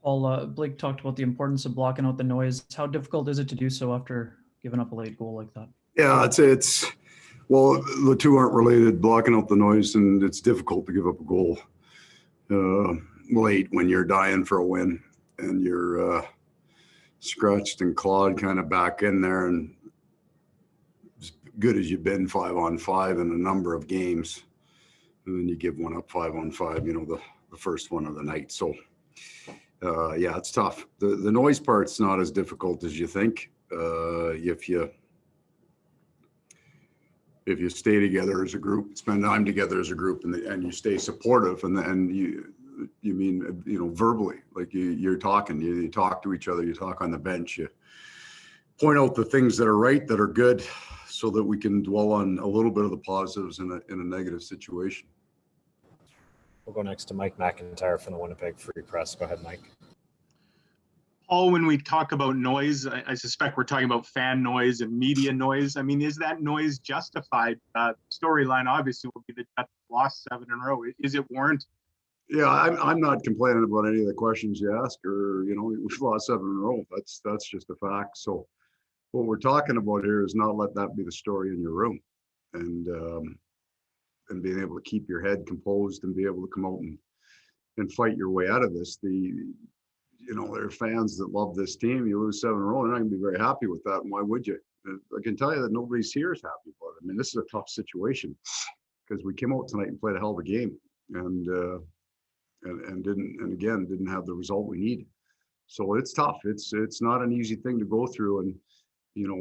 Paul, Blake talked about the importance of blocking out the noise. How difficult is it to do so after giving up a late goal like that? Yeah, it's well, the two aren't related, blocking out the noise, and it's difficult to give up a goal late when you're dying for a win and you're scratched and clawed kind of back in there, and as good as you've been 5-on-5 in a number of games, and then you give one up 5-on-5, the first one of the night. So yeah, it's tough. The noise part's not as difficult as you think. If you stay together as a group, spend time together as a group, and you stay supportive, and you mean, verbally, like you're talking, you talk to each other, you talk on the bench, you point out the things that are right, that are good, so that we can dwell on a little bit of the positives in a negative situation. We'll go next to Mike McIntyre from the Winnipeg Free Press. Go ahead, Mike. Paul, when we talk about noise, I suspect we're talking about fan noise and media noise. I mean, is that noise justified? Storyline obviously will be the Jets lost 7 in a row. Is it warranted? Yeah, I'm not complaining about any of the questions you ask, or we've lost 7 in a row. That's just a fact. So what we're talking about here is not let that be the story in your room, and being able to keep your head composed and be able to come out and fight your way out of this. There are fans that love this team. You lose 7 in a row, they're not going to be very happy with that. And why would you? I can tell you that nobody's here is happy about it. I mean, this is a tough situation because we came out tonight and played a hell of a game, and didn't have the result we needed. So it's tough. It's not an easy thing to go through. And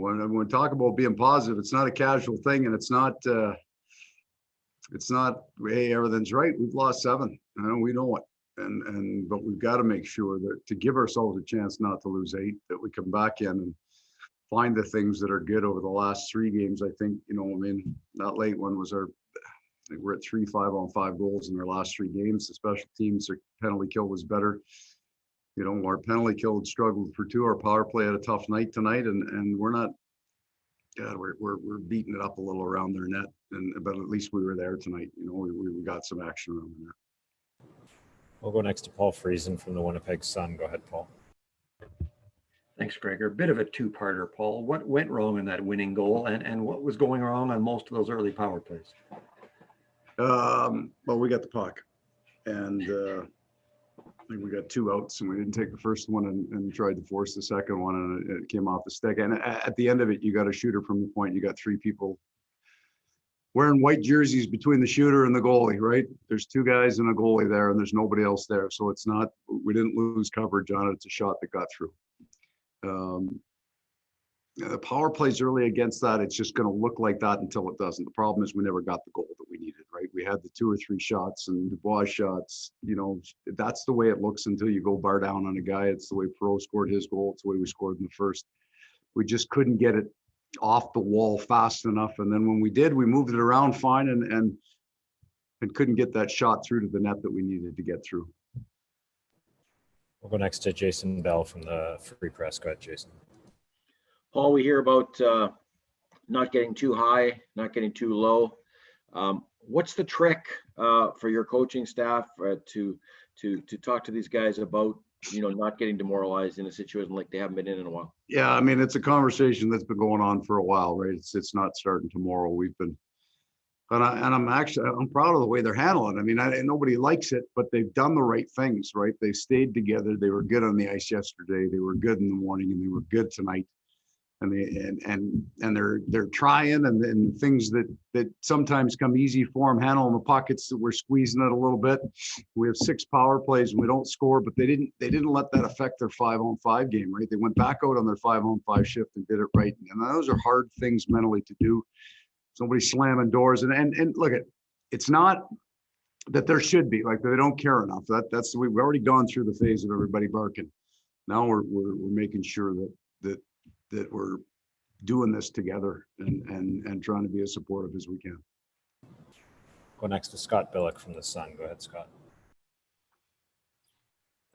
when we talk about being positive, it's not a casual thing, and it's not hey, everything's right. We've lost 7. We know it. But we've got to make sure that to give ourselves a chance not to lose 8, that we come back in and find the things that are good over the last 3 games. I think, that late one was I think we're at 3 5-on-5 goals in our last 3 games. The special teams, their penalty kill was better. Our penalty kill had struggled for 2. Our power play had a tough night tonight, and we're not. God, we're beating it up a little around their net, but at least we were there tonight. We got some action around the net. We'll go next to Paul Friesen from the Winnipeg Sun. Go ahead, Paul. Thanks, Gregor. A bit of a two-parter, Paul. What went wrong in that winning goal, and what was going wrong on most of those early power plays? Well, we got the puck, and I think we got 2 outs, and we didn't take the first one and tried to force the second one, and it came off the stick. And at the end of it, you got a shooter from the point. You got 3 people wearing white jerseys between the shooter and the goalie, right? There's 2 guys and a goalie there, and there's nobody else there. So it's not, we didn't lose coverage on it. It's a shot that got through. The power plays early against that, it's just going to look like that until it doesn't. The problem is we never got the goal that we needed, right? We had the 2 or 3 shots and Dubois shots. That's the way it looks until you go bar down on a guy. It's the way Perreault scored his goal. It's the way we scored in the first. We just couldn't get it off the wall fast enough, and then when we did, we moved it around fine, and couldn't get that shot through to the net that we needed to get through. We'll go next to Jason Bell from the Free Press. Go ahead, Jason. Paul, we hear about not getting too high, not getting too low. What's the trick for your coaching staff to talk to these guys about not getting demoralized in a situation like they haven't been in a while? Yeah, I mean, it's a conversation that's been going on for a while, right? It's not starting tomorrow. We've been, and I'm proud of the way they're handling it. I mean, nobody likes it, but they've done the right things, right? They stayed together. They were good on the ice yesterday. They were good in the morning, and they were good tonight. And they're trying, and things that sometimes come easy for them, handling the pockets that we're squeezing it a little bit. We have 6 power plays and we don't score, but they didn't let that affect their 5-on-5 game, right? They went back out on their 5-on-5 shift and did it right. And those are hard things mentally to do. Somebody slamming doors, and look, it's not that there should be like they don't care enough. That's we've already gone through the phase of everybody barking. Now we're making sure that we're doing this together and trying to be as supportive as we can. Go next to Scott Billick from the Sun. Go ahead, Scott.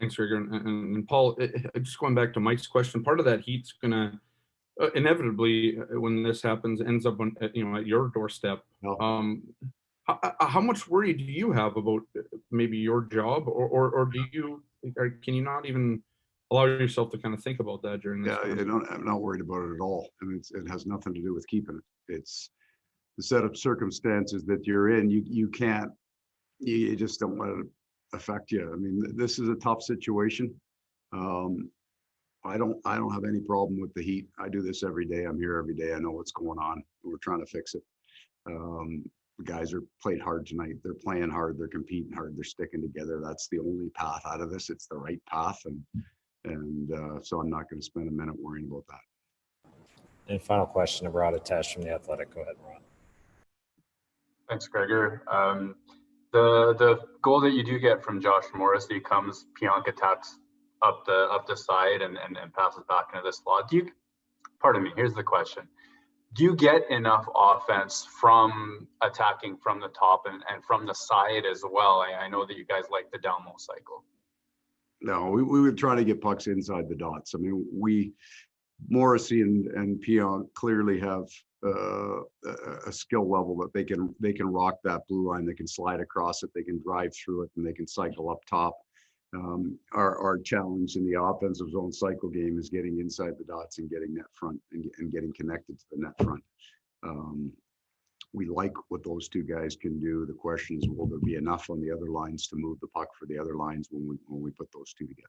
Thanks, Rigger. And Paul, just going back to Mike's question, part of that heat's going to inevitably, when this happens, ends up on at your doorstep. No. How much worry do you have about maybe your job, or do you Or can you not even allow yourself to kind of think about that during this Yeah, time? I'm not worried about it at all. I mean, it has nothing to do with keeping it. It's the set of circumstances that you're in. You can't, you just don't let it affect you. I mean, this is a tough situation. I don't have any problem with the heat. I do this every day. I'm here every day. I know what's going on. We're trying to fix it. The guys are played hard tonight. They're playing hard. They're competing hard. They're sticking together. That's the only path out of this. It's the right path. And so I'm not going to spend a minute worrying about that. And final question to Rod Atesh from The Athletic. Go ahead, Rod. Thanks, Gregor. The goal that you do get from Josh Morrissey comes Pionk attacks up the side and passes back into the slot. Pardon me, here's the question. Do you get enough offense from attacking from the top and from the side as well? I know that you guys like the down low cycle. No, we would try to get pucks inside the dots. I mean, Morrissey and Pionk clearly have a skill level that they can rock that blue line. They can slide across it. They can drive through it, and they can cycle up top. Our challenge in the offensive zone cycle game is getting inside the dots and getting net front and getting connected to the net front. We like what those two guys can do. The question is, will there be enough on the other lines to move the puck for the other lines when we put those two together?